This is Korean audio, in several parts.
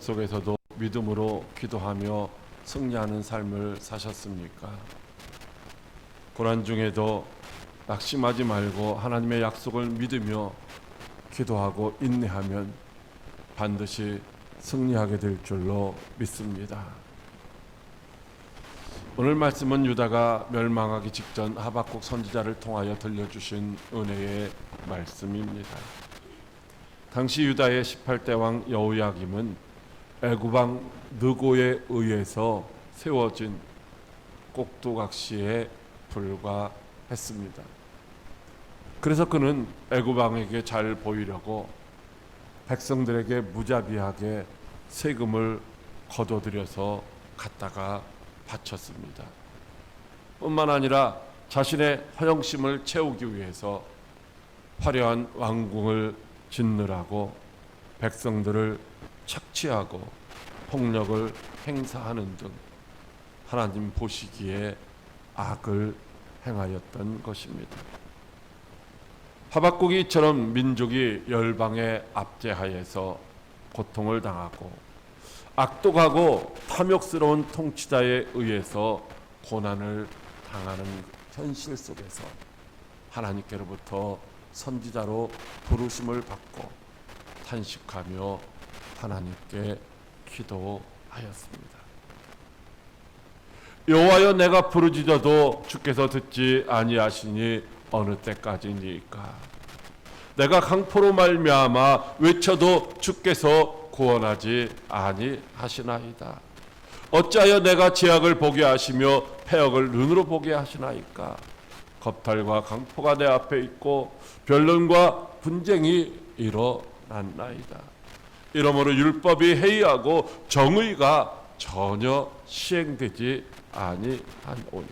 속에서도 믿음으로 기도하며 승리하는 삶을 사셨습니까? 고난 중에도 낙심하지 말고 하나님의 약속을 믿으며 기도하고 인내하면 반드시 승리하게 될 줄로 믿습니다. 오늘 말씀은 유다가 멸망하기 직전 하박국 선지자를 통하여 들려주신 은혜의 말씀입니다. 당시 유다의 18대 왕 여호야김은 애굽왕 느고에 의해서 세워진 꼭두각시에 불과했습니다. 그래서 그는 애굽왕에게 잘 보이려고 백성들에게 무자비하게 세금을 거둬들여서 갖다가 바쳤습니다. 뿐만 아니라 자신의 허영심을 채우기 위해서 화려한 왕궁을 짓느라고 백성들을 착취하고 폭력을 행사하는 등 하나님 보시기에 악을 행하였던 것입니다. 하박국이 이처럼 민족이 열방의 압제하에서 고통을 당하고 악독하고 탐욕스러운 통치자에 의해서 고난을 당하는 현실 속에서 하나님께로부터 선지자로 부르심을 받고 탄식하며 하나님께 기도하였습니다. 여호와여, 내가 부르짖어도 주께서 듣지 아니하시니 어느 때까지니까? 내가 강포로 말미암아 외쳐도 주께서 구원하지 아니하시나이다. 어찌하여 내가 제약을 보게 하시며 패역을 눈으로 보게 하시나이까? 겁탈과 강포가 내 앞에 있고 변론과 분쟁이 일어났나이다. 이러므로 율법이 해이하고 정의가 전혀 시행되지 아니하오니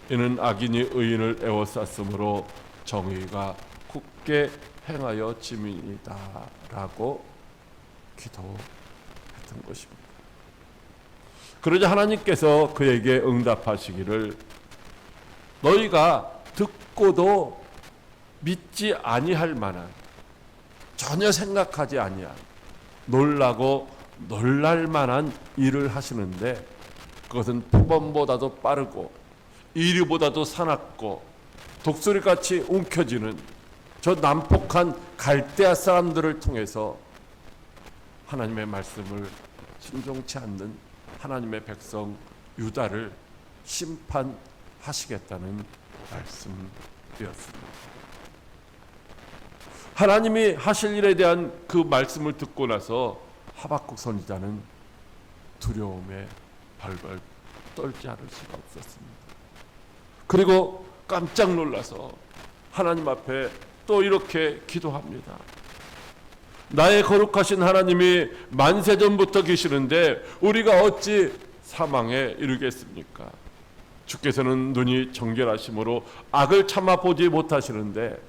이는 악인이 의인을 애워쌌으므로 정의가 굳게 행하여 짐이니이다 라고 기도했던 것입니다. 그러자 하나님께서 그에게 응답하시기를 너희가 듣고도 믿지 아니할 만한, 전혀 생각하지 아니한, 놀라고 놀랄 만한 일을 하시는데 그것은 표범보다도 빠르고 이류보다도 사납고 독수리같이 움켜쥐는 저 난폭한 갈대아 사람들을 통해서 하나님의 말씀을 순종치 않는 하나님의 백성 유다를 심판하시겠다는 말씀이었습니다. 하나님이 하실 일에 대한 그 말씀을 듣고 나서 하박국 선지자는 두려움에 벌벌 떨지 않을 수가 없었습니다. 그리고 깜짝 놀라서 하나님 앞에 또 이렇게 기도합니다. 나의 거룩하신 하나님이 만세전부터 계시는데 우리가 어찌 사망에 이르겠습니까? 주께서는 눈이 정결하심으로 악을 참아보지 못하시는데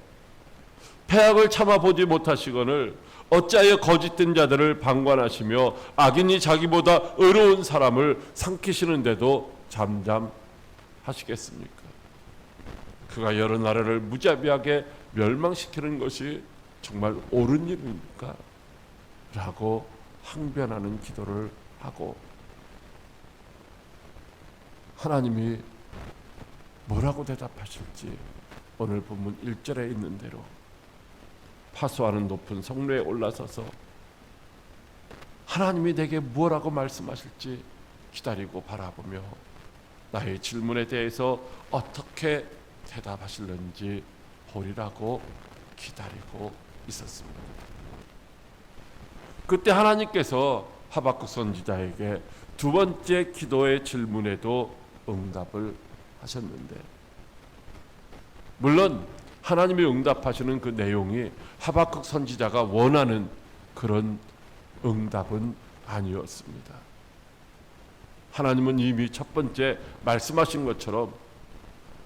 패악을 참아보지 못하시거늘 어찌하여 거짓된 자들을 방관하시며 악인이 자기보다 의로운 사람을 삼키시는데도 잠잠하시겠습니까? 그가 여러 나라를 무자비하게 멸망시키는 것이 정말 옳은 일입니까? 라고 항변하는 기도를 하고 하나님이 뭐라고 대답하실지 오늘 본문 1절에 있는 대로 파수하는 높은 성로에 올라서서 하나님이 내게 뭐라고 말씀하실지 기다리고 바라보며 나의 질문에 대해서 어떻게 대답하실는지 보리라고 기다리고 있었습니다. 그때 하나님께서 하박국 선지자에게 두 번째 기도의 질문에도 응답을 하셨는데 물론 하나님이 응답하시는 그 내용이 하박국 선지자가 원하는 그런 응답은 아니었습니다. 하나님은 이미 첫 번째 말씀하신 것처럼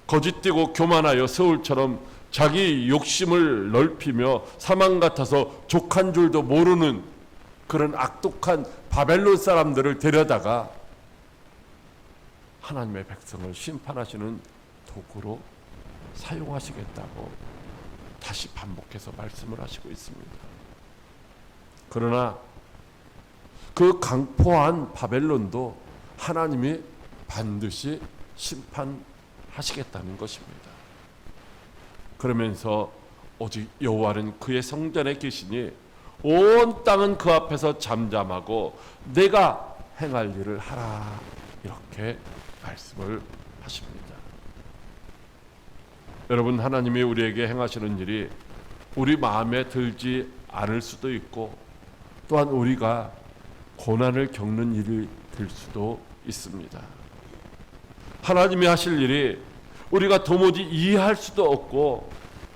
거짓되고 교만하여 서울처럼 자기 욕심을 넓히며 사망 같아서 족한 줄도 모르는 그런 악독한 바벨론 사람들을 데려다가 하나님의 백성을 심판하시는 도구로 사용하시겠다고 다시 반복해서 말씀을 하시고 있습니다. 그러나 그 강포한 바벨론도 하나님이 반드시 심판하시겠다는 것입니다. 그러면서 오직 여호와는 그의 성전에 계시니 온 땅은 그 앞에서 잠잠하고 내가 행할 일을 하라, 이렇게 말씀을 하십니다. 여러분, 하나님이 우리에게 행하시는 일이 우리 마음에 들지 않을 수도 있고, 또한 우리가 고난을 겪는 일이 될 수도 있습니다. 하나님이 하실 일이 우리가 도무지 이해할 수도 없고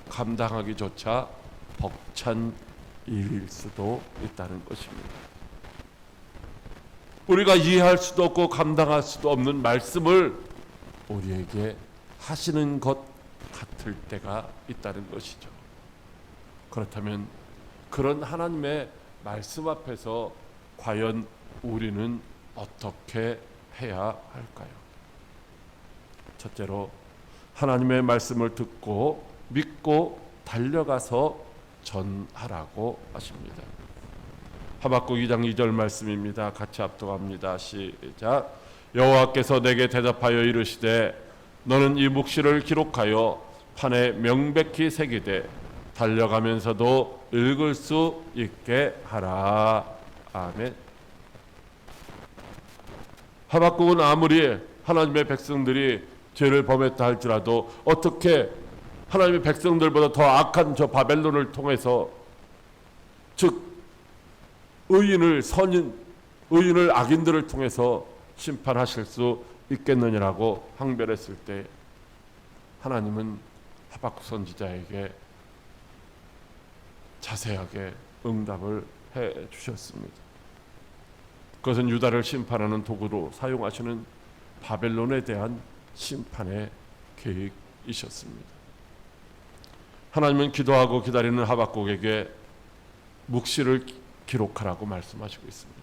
감당하기조차 벅찬 일일 수도 있다는 것입니다. 우리가 이해할 수도 없고 감당할 수도 없는 말씀을 우리에게 하시는 것 같을 때가 있다는 것이죠. 그렇다면 그런 하나님의 말씀 앞에서 과연 우리는 어떻게 해야 할까요? 첫째로 하나님의 말씀을 듣고 믿고 달려가서 전하라고 하십니다. 하박국 2장 2절 말씀입니다. 같이 합독합니다. 시작. 여호와께서 내게 대답하여 이르시되 너는 이 묵시를 기록하여 판에 명백히 새기되 달려가면서도 읽을 수 있게 하라. 아멘. 하박국은 아무리 하나님의 백성들이 죄를 범했다 할지라도 어떻게 하나님의 백성들보다 더 악한 저 바벨론을 통해서, 즉 의인을 악인들을 통해서 심판하실 수 있겠느냐라고 항변했을 때 하나님은 하박국 선지자에게 자세하게 응답을 해 주셨습니다. 그것은 유다를 심판하는 도구로 사용하시는 바벨론에 대한 심판의 계획이셨습니다. 하나님은 기도하고 기다리는 하박국에게 묵시를 기록하라고 말씀하시고 있습니다.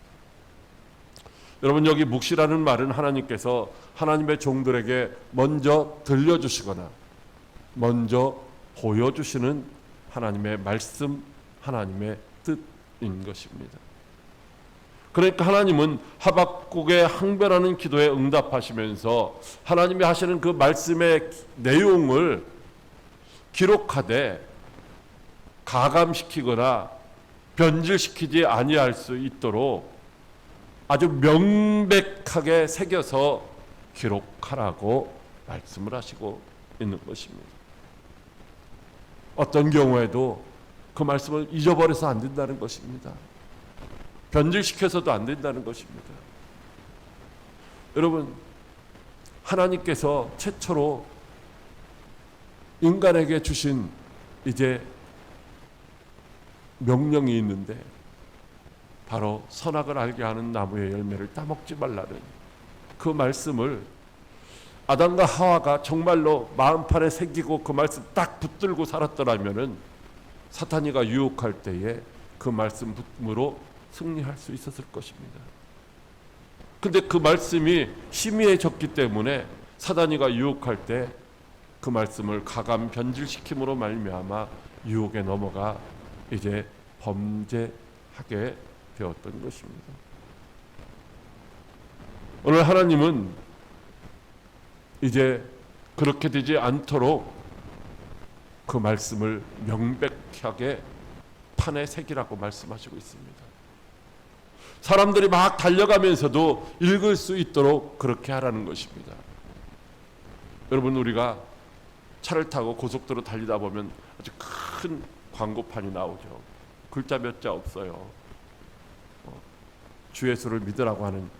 여러분, 여기 묵시라는 말은 하나님께서 하나님의 종들에게 먼저 들려주시거나 먼저 보여주시는 하나님의 말씀, 하나님의 뜻인 것입니다. 그러니까 하나님은 하박국의 항변하는 기도에 응답하시면서 하나님이 하시는 그 말씀의 내용을 기록하되 가감시키거나 변질시키지 아니할 수 있도록 아주 명백하게 새겨서 기록하라고 말씀을 하시고 있는 것입니다. 어떤 경우에도 그 말씀을 잊어버려서 안 된다는 것입니다. 변질시켜서도 안 된다는 것입니다. 여러분, 하나님께서 최초로 인간에게 주신 이제 명령이 있는데, 바로 선악을 알게 하는 나무의 열매를 따먹지 말라는 그 말씀을 아담과 하와가 정말로 마음판에 새기고 그 말씀 딱 붙들고 살았더라면은 사탄이가 유혹할 때에 그 말씀으로 승리할 수 있었을 것입니다. 근데 그 말씀이 희미해졌기 때문에 사단이가 유혹할 때 그 말씀을 가감 변질시킴으로 말미암아 유혹에 넘어가 이제 범죄하게 되었던 것입니다. 오늘 하나님은 이제 그렇게 되지 않도록 그 말씀을 명백하게 판에 새기라고 말씀하시고 있습니다. 사람들이 막 달려가면서도 읽을 수 있도록 그렇게 하라는 것입니다. 여러분, 우리가 차를 타고 고속도로 달리다 보면 아주 큰 광고판이 나오죠. 글자 몇 자 없어요. 주 예수를 믿으라고 하는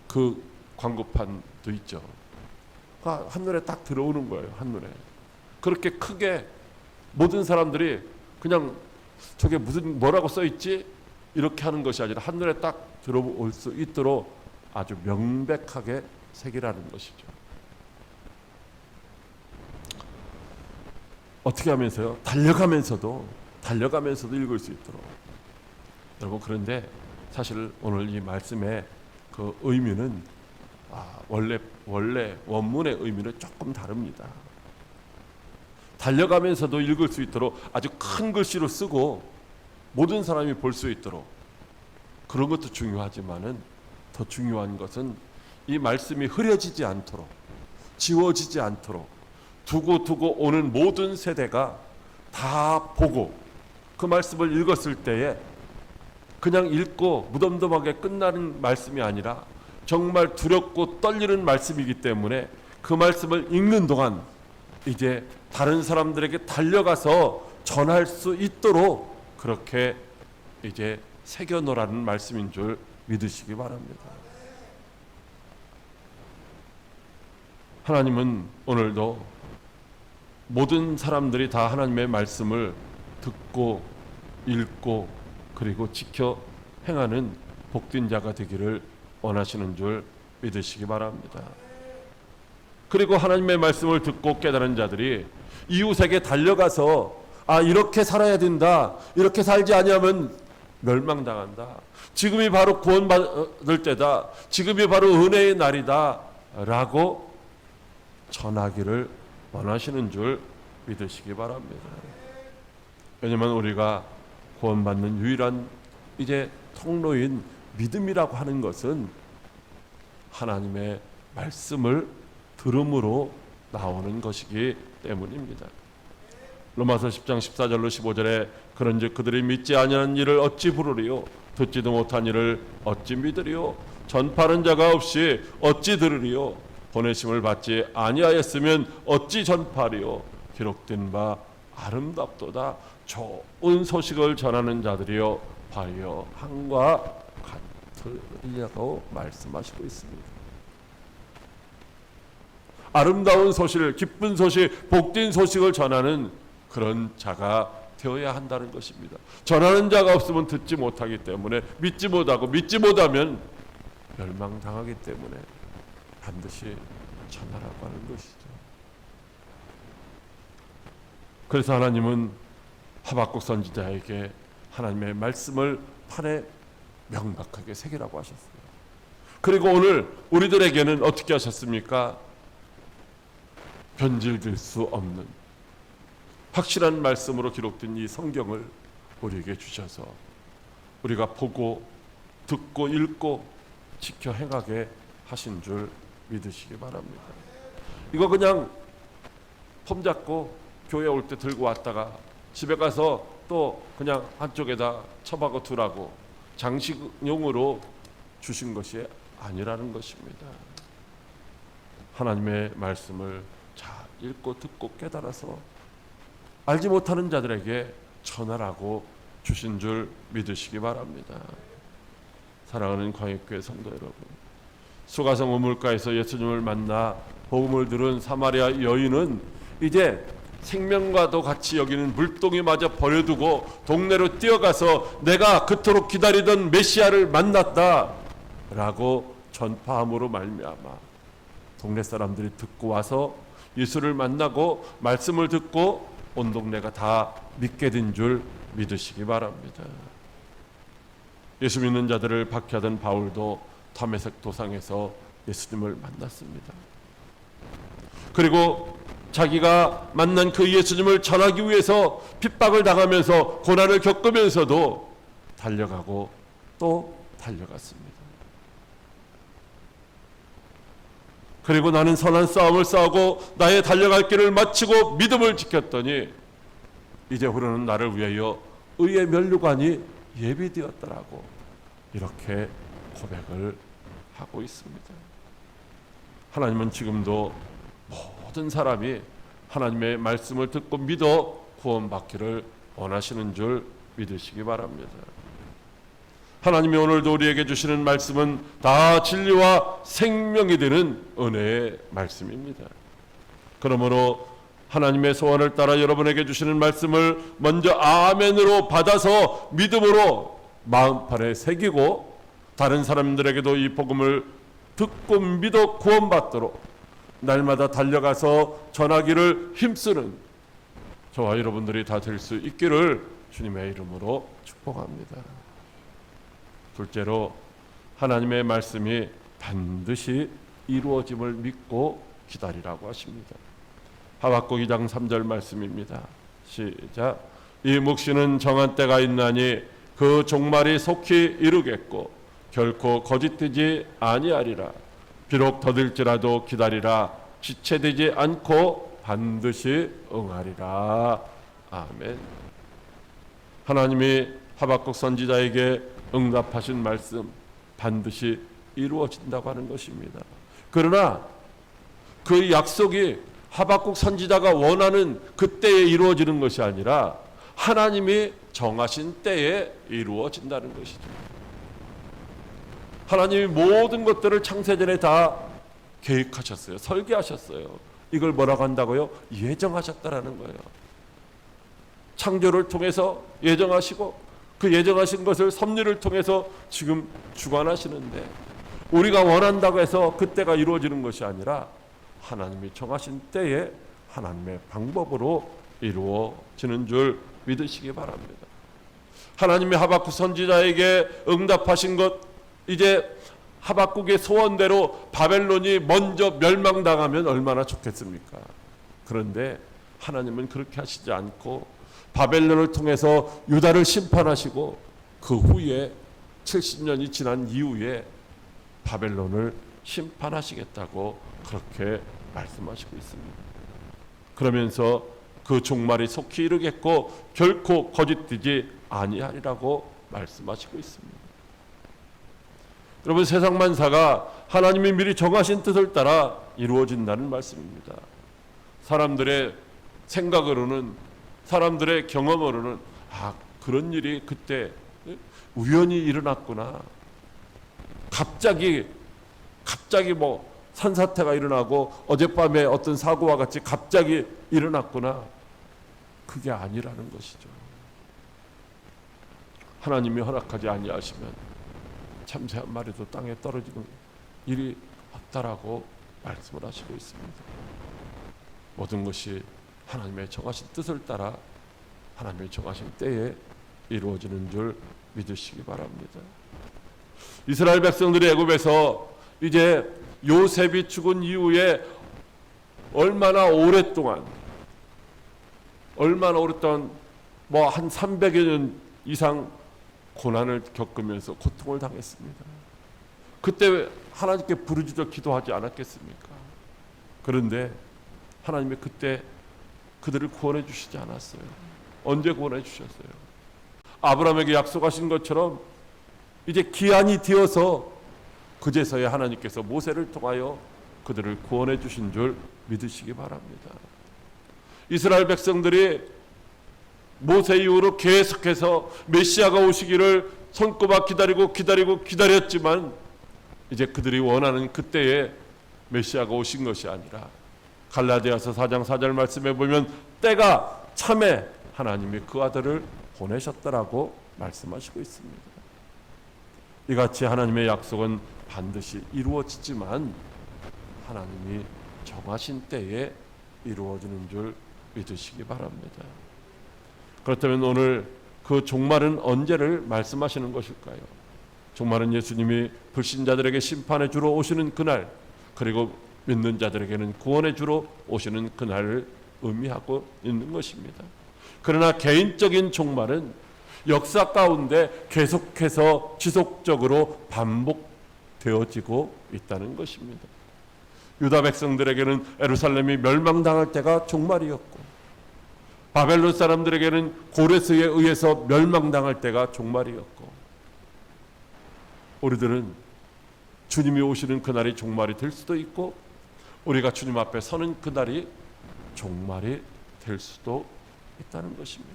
그 광고판도 있죠. 한눈에 딱 들어오는 거예요. 한눈에. 그렇게 크게 모든 사람들이 그냥 저게 무슨 뭐라고 써있지? 이렇게 하는 것이 아니라 한눈에 딱 들어올 수 있도록 아주 명백하게 새기라는 것이죠. 어떻게 하면서요? 달려가면서도 읽을 수 있도록. 여러분, 그런데 사실 오늘 이 말씀의 그 의미는 원래 원문의 의미는 조금 다릅니다. 달려가면서도 읽을 수 있도록 아주 큰 글씨로 쓰고 모든 사람이 볼 수 있도록, 그런 것도 중요하지만은 더 중요한 것은 이 말씀이 흐려지지 않도록, 지워지지 않도록 두고 오는 모든 세대가 다 보고 그 말씀을 읽었을 때에 그냥 읽고 무덤덤하게 끝나는 말씀이 아니라 정말 두렵고 떨리는 말씀이기 때문에 그 말씀을 읽는 동안 이제 다른 사람들에게 달려가서 전할 수 있도록 그렇게 이제 새겨놓으라는 말씀인 줄 믿으시기 바랍니다. 하나님은 오늘도 모든 사람들이 다 하나님의 말씀을 듣고 읽고 그리고 지켜 행하는 복된 자가 되기를 원하시는 줄 믿으시기 바랍니다. 그리고 하나님의 말씀을 듣고 깨달은 자들이 이웃에게 달려가서 이렇게 살아야 된다, 이렇게 살지 아니하면 멸망당한다, 지금이 바로 구원받을 때다, 지금이 바로 은혜의 날이다 라고 전하기를 원하시는 줄 믿으시기 바랍니다. 왜냐하면 우리가 구원받는 유일한 이제 통로인 믿음이라고 하는 것은 하나님의 말씀을 들음으로 나오는 것이기 때문입니다. 로마서 10장 14절로 15절에 그런즉 그들이 믿지 아니하는 일을 어찌 부르리요, 듣지도 못한 일을 어찌 믿으리요, 전파하는 자가 없이 어찌 들으리요, 보내심을 받지 아니하였으면 어찌 전파하리요, 기록된 바 아름답도다 좋은 소식을 전하는 자들이여 바여 함과 같으리라고 말씀하시고 있습니다. 아름다운 소식, 기쁜 소식, 복된 소식을 전하는 그런 자가 되어야 한다는 것입니다. 전하는 자가 없으면 듣지 못하기 때문에 믿지 못하고, 믿지 못하면 멸망당하기 때문에 반드시 전하라고 하는 것이죠. 그래서 하나님은 하박국 선지자에게 하나님의 말씀을 판에 명백하게 새기라고 하셨어요. 그리고 오늘 우리들에게는 어떻게 하셨습니까? 변질될 수 없는 확실한 말씀으로 기록된 이 성경을 우리에게 주셔서 우리가 보고 듣고 읽고 지켜 행하게 하신 줄 믿으시기 바랍니다. 이거 그냥 폼 잡고 교회 올 때 들고 왔다가 집에 가서 또 그냥 한쪽에다 처박아 두라고 장식용으로 주신 것이 아니라는 것입니다. 하나님의 말씀을 잘 읽고 듣고 깨달아서 알지 못하는 자들에게 전하라고 주신 줄 믿으시기 바랍니다. 사랑하는 광역교회 성도 여러분, 수가성 우물가에서 예수님을 만나 복음을 들은 사마리아 여인은 이제 생명과도 같이 여기는 물동이마저 버려두고 동네로 뛰어가서 내가 그토록 기다리던 메시아를 만났다 라고 전파함으로 말미암아 동네 사람들이 듣고 와서 예수를 만나고 말씀을 듣고 온 동네가 다 믿게 된 줄 믿으시기 바랍니다. 예수 믿는 자들을 박해하던 바울도 다메섹 도상에서 예수님을 만났습니다. 그리고 자기가 만난 그 예수님을 전하기 위해서 핍박을 당하면서 고난을 겪으면서도 달려가고 또 달려갔습니다. 그리고 나는 선한 싸움을 싸우고 나의 달려갈 길을 마치고 믿음을 지켰더니 이제 흐르는 나를 위하여 의의 면류관이 예비되었더라고 이렇게 고백을 하고 있습니다. 하나님은 지금도 모든 사람이 하나님의 말씀을 듣고 믿어 구원받기를 원하시는 줄 믿으시기 바랍니다. 하나님이 오늘도 우리에게 주시는 말씀은 다 진리와 생명이 되는 은혜의 말씀입니다. 그러므로 하나님의 소원을 따라 여러분에게 주시는 말씀을 먼저 아멘으로 받아서 믿음으로 마음판에 새기고 다른 사람들에게도 이 복음을 듣고 믿어 구원받도록 날마다 달려가서 전하기를 힘쓰는 저와 여러분들이 다 될 수 있기를 주님의 이름으로 축복합니다. 둘째로 하나님의 말씀이 반드시 이루어짐을 믿고 기다리라고 하십니다. 하박국 2장 3절 말씀입니다. 시작. 이 묵시는 정한 때가 있나니 그 종말이 속히 이루겠고 결코 거짓되지 아니하리라. 비록 더딜지라도 기다리라. 지체되지 않고 반드시 응하리라. 아멘. 하나님이 하박국 선지자에게 응답하신 말씀 반드시 이루어진다고 하는 것입니다. 그러나 그 약속이 하박국 선지자가 원하는 그때에 이루어지는 것이 아니라 하나님이 정하신 때에 이루어진다는 것이죠. 하나님이 모든 것들을 창세전에 다 계획하셨어요. 설계하셨어요. 이걸 뭐라고 한다고요? 예정하셨다라는 거예요. 창조를 통해서 예정하시고 그 예정하신 것을 섭리를 통해서 지금 주관하시는데 우리가 원한다고 해서 그때가 이루어지는 것이 아니라 하나님이 정하신 때에 하나님의 방법으로 이루어지는 줄 믿으시기 바랍니다. 하나님이 하박국 선지자에게 응답하신 것, 이제 하박국의 소원대로 바벨론이 먼저 멸망당하면 얼마나 좋겠습니까? 그런데 하나님은 그렇게 하시지 않고 바벨론을 통해서 유다를 심판하시고 그 후에 70년이 지난 이후에 바벨론을 심판하시겠다고 그렇게 말씀하시고 있습니다. 그러면서 그 종말이 속히 이르겠고 결코 거짓되지 아니하리라고 말씀하시고 있습니다. 여러분, 세상 만사가 하나님이 미리 정하신 뜻을 따라 이루어진다는 말씀입니다. 사람들의 생각으로는, 사람들의 경험으로는 그런 일이 그때 우연히 일어났구나. 갑자기 뭐 산사태가 일어나고 어젯밤에 어떤 사고와 같이 갑자기 일어났구나. 그게 아니라는 것이죠. 하나님이 허락하지 아니하시면 참새 한 마리도 땅에 떨어지는 일이 없다라고 말씀을 하시고 있습니다. 모든 것이 하나님의 정하신 뜻을 따라 하나님의 정하신 때에 이루어지는 줄 믿으시기 바랍니다. 이스라엘 백성들이 애굽에서 이제 요셉이 죽은 이후에 얼마나 오랫동안 뭐 한 300여 년 이상 고난을 겪으면서 고통을 당했습니다. 그때 하나님께 부르짖어 기도하지 않았겠습니까? 그런데 하나님이 그때 그들을 구원해 주시지 않았어요. 언제 구원해 주셨어요? 아브라함에게 약속하신 것처럼 이제 기한이 되어서 그제서야 하나님께서 모세를 통하여 그들을 구원해 주신 줄 믿으시기 바랍니다. 이스라엘 백성들이 모세 이후로 계속해서 메시아가 오시기를 손꼽아 기다렸지만 이제 그들이 원하는 그때에 메시아가 오신 것이 아니라 갈라디아서 4장 4절 말씀에 보면 때가 참에 하나님이 그 아들을 보내셨다라고 말씀하시고 있습니다. 이같이 하나님의 약속은 반드시 이루어지지만 하나님이 정하신 때에 이루어지는 줄 믿으시기 바랍니다. 그렇다면 오늘 그 종말은 언제를 말씀하시는 것일까요? 종말은 예수님이 불신자들에게 심판해 주러 오시는 그날, 그리고 믿는 자들에게는 구원해 주러 오시는 그날을 의미하고 있는 것입니다. 그러나 개인적인 종말은 역사 가운데 계속해서 지속적으로 반복되어지고 있다는 것입니다. 유다 백성들에게는 예루살렘이 멸망당할 때가 종말이었고, 바벨론 사람들에게는 고레스에 의해서 멸망당할 때가 종말이었고, 우리들은 주님이 오시는 그날이 종말이 될 수도 있고 우리가 주님 앞에 서는 그날이 종말이 될 수도 있다는 것입니다.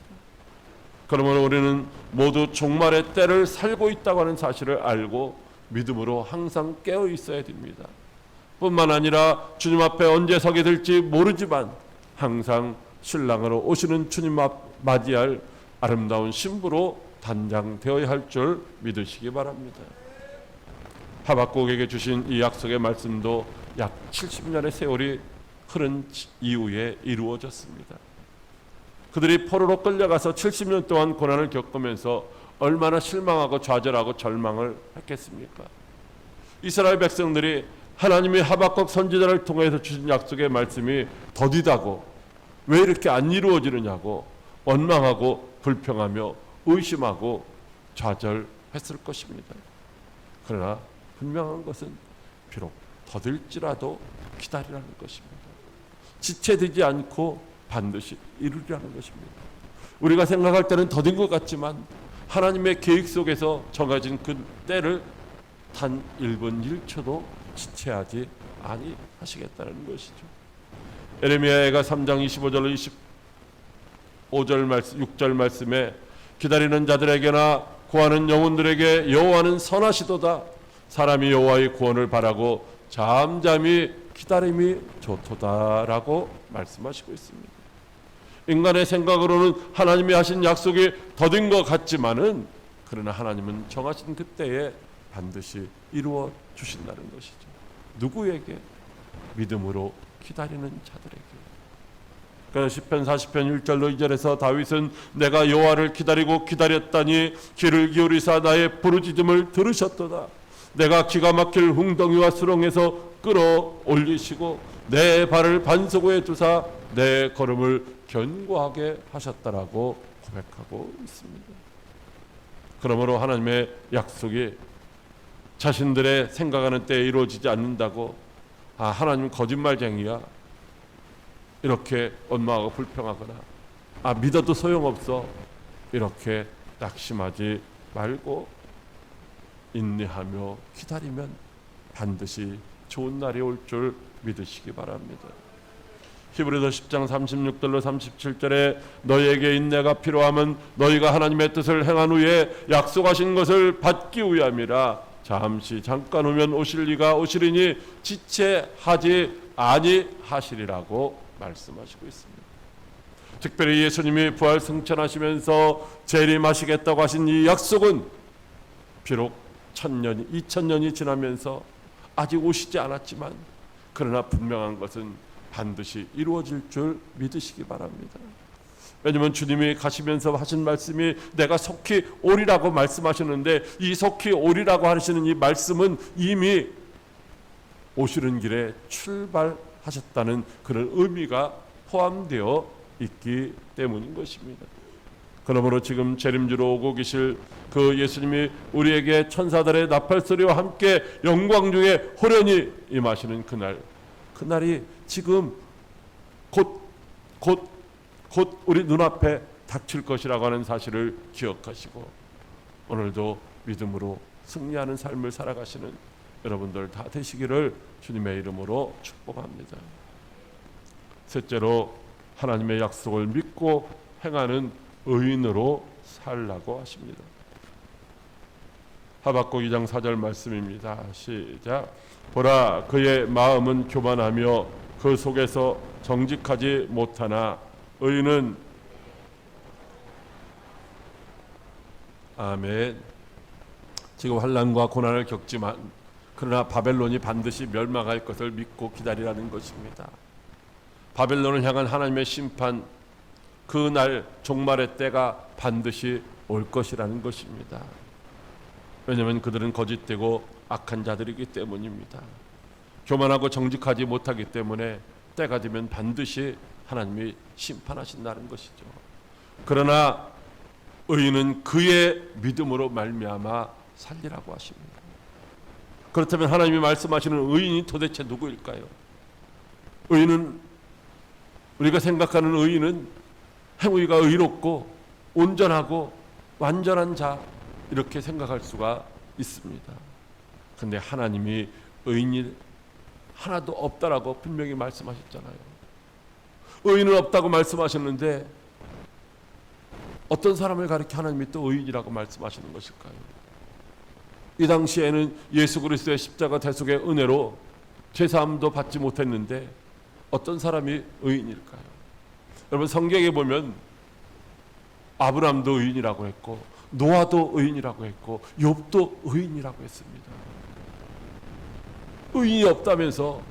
그러므로 우리는 모두 종말의 때를 살고 있다고 하는 사실을 알고 믿음으로 항상 깨어 있어야 됩니다. 뿐만 아니라 주님 앞에 언제 서게 될지 모르지만 항상 신랑으로 오시는 주님 앞 맞이할 아름다운 신부로 단장되어야 할 줄 믿으시기 바랍니다. 하박국에게 주신 이 약속의 말씀도 약 70년의 세월이 흐른 이후에 이루어졌습니다. 그들이 포로로 끌려가서 70년 동안 고난을 겪으면서 얼마나 실망하고 좌절하고 절망을 했겠습니까? 이스라엘 백성들이 하나님이 하박국 선지자를 통해서 주신 약속의 말씀이 더디다고 왜 이렇게 안 이루어지느냐고 원망하고 불평하며 의심하고 좌절했을 것입니다. 그러나 분명한 것은 비록 더딜지라도 기다리라는 것입니다. 지체되지 않고 반드시 이루리라는 것입니다. 우리가 생각할 때는 더딘 것 같지만 하나님의 계획 속에서 정해진 그 때를 단 1분 1초도 지체하지 아니하시겠다는 것이죠. 에레미야가 3장 25절 25절 말씀 6절 말씀에 기다리는 자들에게나 구하는 영혼들에게 여호와는 선하시도다. 사람이 여호와의 구원을 바라고 잠잠히 기다림이 좋도다라고 말씀하시고 있습니다. 인간의 생각으로는 하나님이 하신 약속이 더딘 것 같지만은 그러나 하나님은 정하신 그때에 반드시 이루어 주신다는 것이죠. 누구에게? 믿음으로 기다리는 자들에게. 그래서 시편 40편 1절로 2절에서 다윗은 내가 여호와를 기다리고 기다렸다니 귀를 기울이사 나의 부르짖음을 들으셨도다. 내가 기가 막힐 웅덩이와 수렁에서 끌어올리시고 내 발을 반석에 두사 내 걸음을 견고하게 하셨다라고 고백하고 있습니다. 그러므로 하나님의 약속이 자신들의 생각하는 때에 이루어지지 않는다고 하나님 거짓말쟁이야 이렇게 원망하고 불평하거나 믿어도 소용없어 이렇게 낙심하지 말고 인내하며 기다리면 반드시 좋은 날이 올 줄 믿으시기 바랍니다. 히브리서 10장 36절로 37절에 너희에게 인내가 필요함은 너희가 하나님의 뜻을 행한 후에 약속하신 것을 받기 위함이라. 잠깐 후면 오실 이가 오시리니 지체하지 아니하시리라고 말씀하시고 있습니다. 특별히 예수님이 부활 승천하시면서 재림하시겠다고 하신 이 약속은 비록 1000년이 2000년이 지나면서 아직 오시지 않았지만 그러나 분명한 것은 반드시 이루어질 줄 믿으시기 바랍니다. 왜냐하면 주님이 가시면서 하신 말씀이 내가 속히 오리라고 말씀하셨는데 이 속히 오리라고 하시는 이 말씀은 이미 오시는 길에 출발하셨다는 그런 의미가 포함되어 있기 때문인 것입니다. 그러므로 지금 재림주로 오고 계실 그 예수님이 우리에게 천사들의 나팔소리와 함께 영광 중에 호련히 임하시는 그날이 지금 곧 우리 눈앞에 닥칠 것이라고 하는 사실을 기억하시고 오늘도 믿음으로 승리하는 삶을 살아가시는 여러분들 다 되시기를 주님의 이름으로 축복합니다. 셋째로 하나님의 약속을 믿고 행하는 의인으로 살라고 하십니다. 하박국 2장 4절 말씀입니다. 시작. 보라 그의 마음은 교만하며 그 속에서 정직하지 못하나 의인은 아멘. 지금 환난과 고난을 겪지만 그러나 바벨론이 반드시 멸망할 것을 믿고 기다리라는 것입니다. 바벨론을 향한 하나님의 심판 그날 종말의 때가 반드시 올 것이라는 것입니다. 왜냐하면 그들은 거짓되고 악한 자들이기 때문입니다. 교만하고 정직하지 못하기 때문에 때가 되면 반드시 하나님이 심판하신다는 것이죠. 그러나 의인은 그의 믿음으로 말미암아 살리라고 하십니다. 그렇다면 하나님이 말씀하시는 의인이 도대체 누구일까요? 의인은 우리가 생각하는 의인은 행위가 의롭고 온전하고 완전한 자 이렇게 생각할 수가 있습니다. 그런데 하나님이 의인이 하나도 없다라고 분명히 말씀하셨잖아요. 의인은 없다고 말씀하셨는데 어떤 사람을 가리켜 하나님이 또 의인이라고 말씀하시는 것일까요? 이 당시에는 예수 그리스도의 십자가 대속의 은혜로 죄사함도 받지 못했는데 어떤 사람이 의인일까요? 여러분 성경에 보면 아브람도 의인이라고 했고 노아도 의인이라고 했고 욥도 의인이라고 했습니다. 의인이 없다면서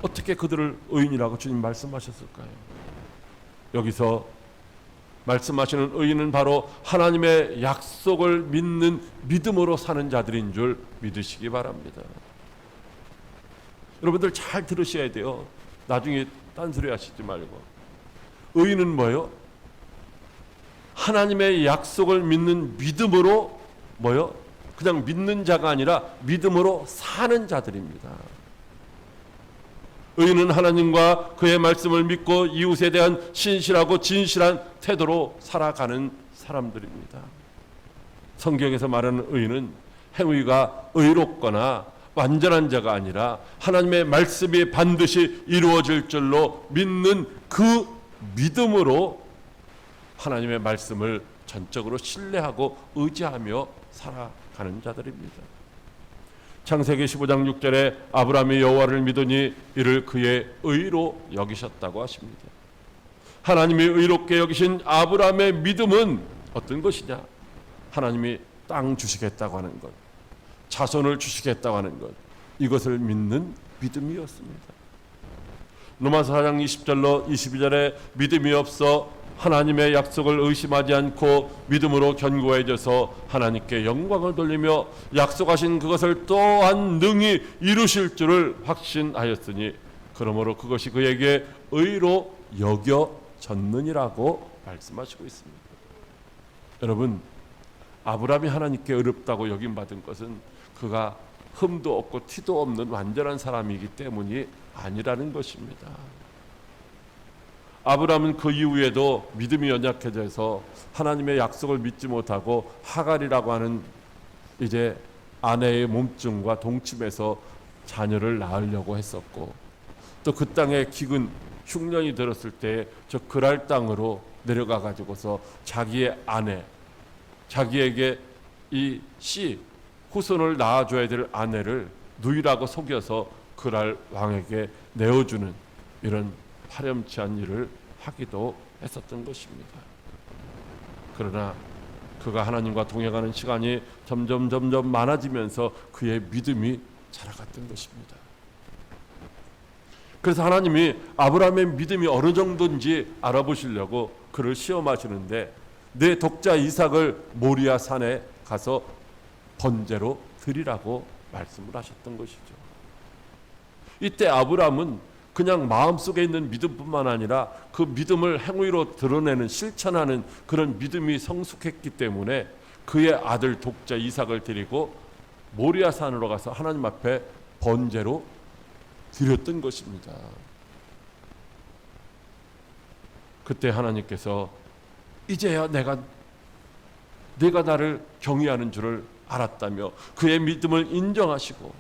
어떻게 그들을 의인이라고 주님 말씀하셨을까요? 여기서 말씀하시는 의인은 바로 하나님의 약속을 믿는 믿음으로 사는 자들인 줄 믿으시기 바랍니다. 여러분들 잘 들으셔야 돼요. 나중에 딴소리 하시지 말고. 의인은 뭐예요? 하나님의 약속을 믿는 믿음으로 그냥 믿는 자가 아니라 믿음으로 사는 자들입니다. 의인은 하나님과 그의 말씀을 믿고 이웃에 대한 신실하고 진실한 태도로 살아가는 사람들입니다. 성경에서 말하는 의인은 행위가 의롭거나 완전한 자가 아니라 하나님의 말씀이 반드시 이루어질 줄로 믿는 그 믿음으로 하나님의 말씀을 전적으로 신뢰하고 의지하며 살아가는 자들입니다. 창세기 15장 6절에 아브라함이 여호와를 믿으니 이를 그의 의로 여기셨다고 하십니다. 하나님이 의롭게 여기신 아브라함의 믿음은 어떤 것이냐? 하나님이 땅 주시겠다고 하는 것, 자손을 주시겠다고 하는 것, 이것을 믿는 믿음이었습니다. 로마서 4장 20절로 22절에 믿음이 없어 하나님의 약속을 의심하지 않고 믿음으로 견고해져서 하나님께 영광을 돌리며 약속하신 그것을 또한 능히 이루실 줄을 확신하였으니 그러므로 그것이 그에게 의로 여겨졌느니라고 말씀하시고 있습니다. 여러분, 아브라함이 하나님께 의롭다고 여김받은 것은 그가 흠도 없고 티도 없는 완전한 사람이기 때문이 아니라는 것입니다. 아브라함은 그 이후에도 믿음이 연약해져서 하나님의 약속을 믿지 못하고 하갈이라고 하는 이제 아내의 몸증과 동침해서 자녀를 낳으려고 했었고, 또 그 땅에 기근 흉년이 들었을 때 저 그랄 땅으로 내려가 가지고서 자기의 아내, 자기에게 이 후손을 낳아줘야 될 아내를 누이라고 속여서 그랄 왕에게 내어주는 이런 파렴치한 일을 하기도 했었던 것입니다. 그러나 그가 하나님과 동행하는 시간이 점점 많아지면서 그의 믿음이 자라갔던 것입니다. 그래서 하나님이 아브라함의 믿음이 어느 정도인지 알아보시려고 그를 시험하시는데 내 독자 이삭을 모리아 산에 가서 번제로 드리라고 말씀을 하셨던 것이죠. 이때 아브라함은 그냥 마음속에 있는 믿음뿐만 아니라 그 믿음을 행위로 드러내는 실천하는 그런 믿음이 성숙했기 때문에 그의 아들 독자 이삭을 데리고 모리아 산으로 가서 하나님 앞에 번제로 드렸던 것입니다. 그때 하나님께서 이제야 내가 나를 경외하는 줄을 알았다며 그의 믿음을 인정하시고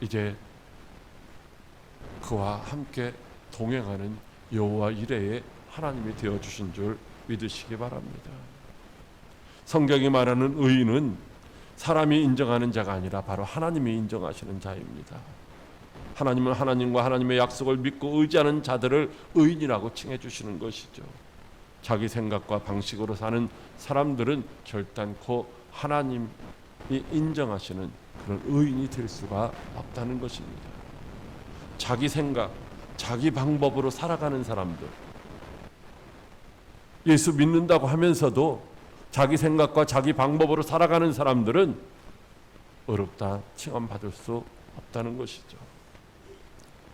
이제 그와 함께 동행하는 여호와 이레의 하나님이 되어주신 줄 믿으시기 바랍니다. 성경이 말하는 의인은 사람이 인정하는 자가 아니라 바로 하나님이 인정하시는 자입니다. 하나님은 하나님과 하나님의 약속을 믿고 의지하는 자들을 의인이라고 칭해 주시는 것이죠. 자기 생각과 방식으로 사는 사람들은 결단코 하나님이 인정하시는 그런 의인이 될 수가 없다는 것입니다. 자기 생각, 자기 방법으로 살아가는 사람들, 예수 믿는다고 하면서도 자기 생각과 자기 방법으로 살아가는 사람들은 의롭다 칭함받을 수 없다는 것이죠.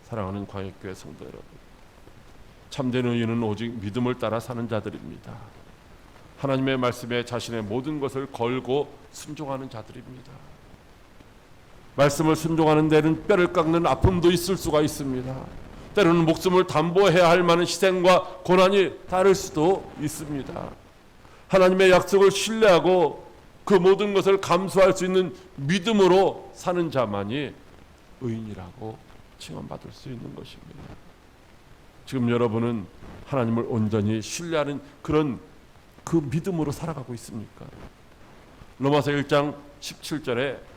사랑하는 광역교회 성도 여러분, 참된 의인은 오직 믿음을 따라 사는 자들입니다. 하나님의 말씀에 자신의 모든 것을 걸고 순종하는 자들입니다. 말씀을 순종하는 데는 뼈를 깎는 아픔도 있을 수가 있습니다. 때로는 목숨을 담보해야 할 만한 희생과 고난이 따를 수도 있습니다. 하나님의 약속을 신뢰하고 그 모든 것을 감수할 수 있는 믿음으로 사는 자만이 의인이라고 칭함받을 수 있는 것입니다. 지금 여러분은 하나님을 온전히 신뢰하는 그런 그 믿음으로 살아가고 있습니까? 로마서 1장 17절에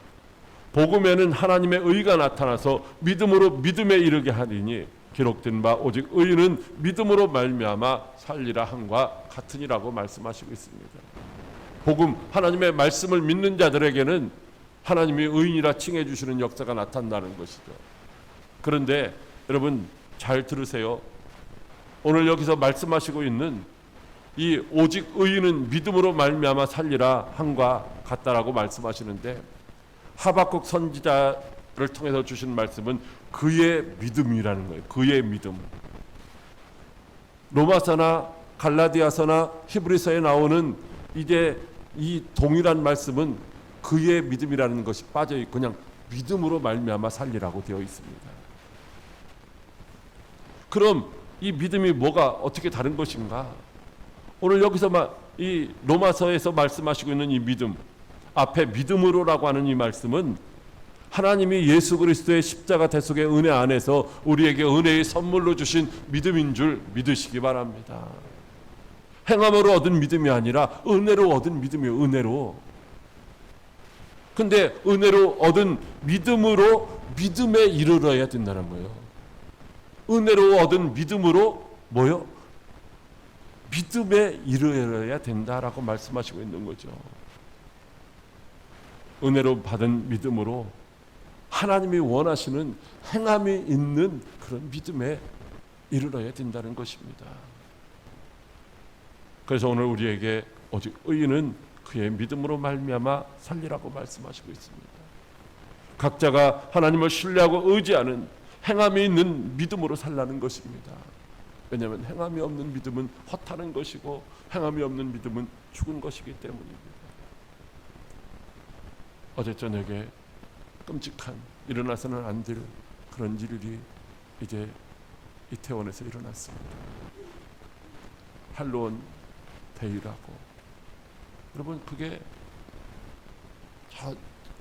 복음에는 하나님의 의가 나타나서 믿음으로 믿음에 이르게 하리니 기록된 바 오직 의인은 믿음으로 말미암아 살리라 함과 같으니라고 말씀하시고 있습니다. 복음, 하나님의 말씀을 믿는 자들에게는 하나님이 의인이라 칭해 주시는 역사가 나타난다는 것이죠. 그런데 여러분 잘 들으세요. 오늘 여기서 말씀하시고 있는 이 오직 의인은 믿음으로 말미암아 살리라 함과 같다라고 말씀하시는데 하박국 선지자를 통해서 주신 말씀은 그의 믿음이라는 거예요. 그의 믿음. 로마서나 갈라디아서나 히브리서에 나오는 이제 이 동일한 말씀은 그의 믿음이라는 것이 빠져 있고 그냥 믿음으로 말미암아 살리라고 되어 있습니다. 그럼 이 믿음이 뭐가 어떻게 다른 것인가? 오늘 여기서 이 로마서에서 말씀하시고 있는 이 믿음, 앞에 믿음으로라고 하는 이 말씀은 하나님이 예수 그리스도의 십자가 대속의 은혜 안에서 우리에게 은혜의 선물로 주신 믿음인 줄 믿으시기 바랍니다. 행함으로 얻은 믿음이 아니라 은혜로 얻은 믿음이에요. 은혜로. 근데 은혜로 얻은 믿음으로 믿음에 이르러야 된다는 거예요. 은혜로 얻은 믿음으로 뭐요? 믿음에 이르러야 된다라고 말씀하시고 있는 거죠. 은혜로 받은 믿음으로 하나님이 원하시는 행함이 있는 그런 믿음에 이르러야 된다는 것입니다. 그래서 오늘 우리에게 오직 의인은 그의 믿음으로 말미암아 살리라고 말씀하시고 있습니다. 각자가 하나님을 신뢰하고 의지하는 행함이 있는 믿음으로 살라는 것입니다. 왜냐하면 행함이 없는 믿음은 헛하는 것이고 행함이 없는 믿음은 죽은 것이기 때문입니다. 어제 저녁에 끔찍한 일어나서는 안 될 그런 일이 이제 이태원에서 일어났습니다. 할로윈 데이라고. 여러분 그게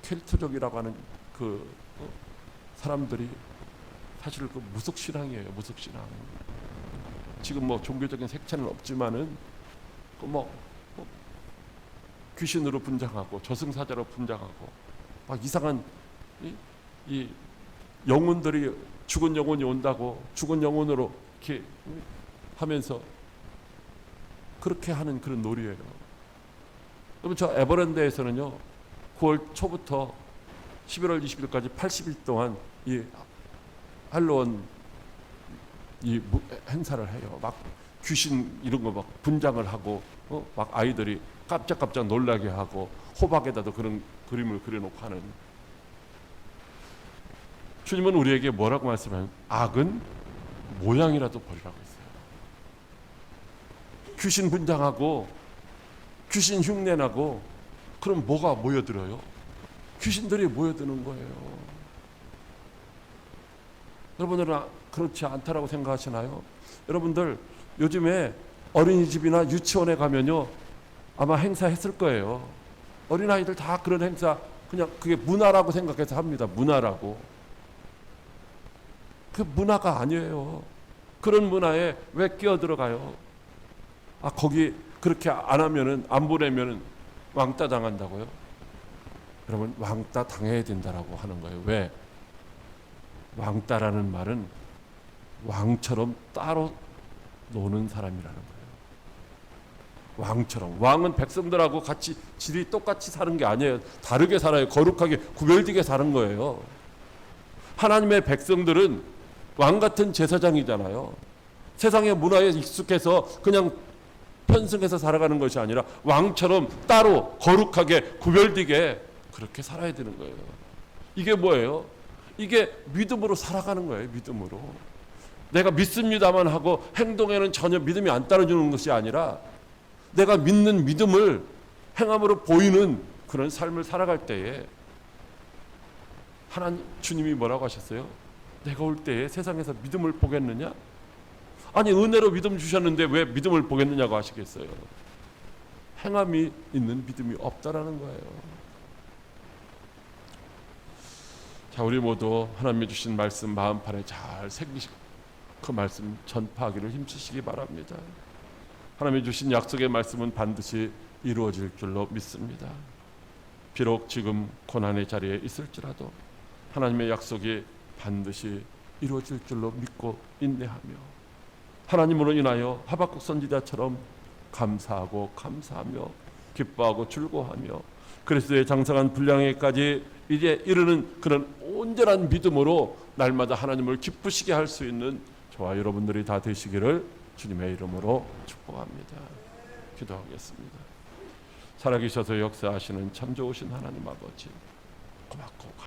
켈트족이라고 하는 그 사람들이 사실 그 무속신앙이에요. 무속신앙. 지금 뭐 종교적인 색채는 없지만은 그 귀신으로 분장하고 저승사자로 분장하고 막 이상한 이 영혼들이 죽은 영혼이 온다고 죽은 영혼으로 이렇게 하면서 그렇게 하는 그런 놀이예요. 여러분 저 에버랜드에서는요 9월 초부터 11월 20일까지 80일 동안 이 할로윈 이 행사를 해요. 막 귀신 이런 거 막 분장을 하고 막 아이들이 깜짝깜짝 놀라게 하고 호박에다도 그런 그림을 그려놓고 하는. 주님은 우리에게 뭐라고 말씀하냐면 악은 모양이라도 버리라고 했어요. 귀신 분장하고 귀신 흉내나고 그럼 뭐가 모여들어요? 귀신들이 모여드는 거예요. 여러분들은 그렇지 않다라고 생각하시나요? 여러분들 요즘에 어린이집이나 유치원에 가면요 아마 행사했을 거예요. 어린아이들 다 그런 행사 그냥 그게 문화라고 생각해서 합니다. 문화라고. 그 문화가 아니에요. 그런 문화에 왜 끼어들어가요? 거기 그렇게 안 하면은 안 보내면은 왕따 당한다고요? 여러분 왕따 당해야 된다라고 하는 거예요. 왜? 왕따라는 말은 왕처럼 따로 노는 사람이라는 거예요. 왕처럼. 왕은 백성들하고 같이 질이 똑같이 사는 게 아니에요. 다르게 살아요. 거룩하게 구별되게 사는 거예요. 하나님의 백성들은 왕 같은 제사장이잖아요. 세상의 문화에 익숙해서 그냥 편승해서 살아가는 것이 아니라 왕처럼 따로 거룩하게 구별되게 그렇게 살아야 되는 거예요. 이게 뭐예요? 이게 믿음으로 살아가는 거예요. 믿음으로. 내가 믿습니다만 하고 행동에는 전혀 믿음이 안 따라주는 것이 아니라 내가 믿는 믿음을 행함으로 보이는 그런 삶을 살아갈 때에 하나님 주님이 뭐라고 하셨어요? 내가 올 때에 세상에서 믿음을 보겠느냐? 아니 은혜로 믿음 주셨는데 왜 믿음을 보겠느냐고 하시겠어요? 행함이 있는 믿음이 없다라는 거예요. 자, 우리 모두 하나님이 주신 말씀 마음판에 잘 새기시고 그 말씀 전파하기를 힘쓰시기 바랍니다. 하나님이 주신 약속의 말씀은 반드시 이루어질 줄로 믿습니다. 비록 지금 고난의 자리에 있을지라도 하나님의 약속이 반드시 이루어질 줄로 믿고 인내하며 하나님으로 인하여 하박국 선지자처럼 감사하고 감사하며 기뻐하고 즐거워하며 그리스도의 장성한 분량에까지 이제 이르는 그런 온전한 믿음으로 날마다 하나님을 기쁘시게 할 수 있는 저와 여러분들이 다 되시기를 주님의 이름으로 축복합니다. 기도하겠습니다. 살아계셔서 역사하시는 참 좋으신 하나님 아버지 고맙고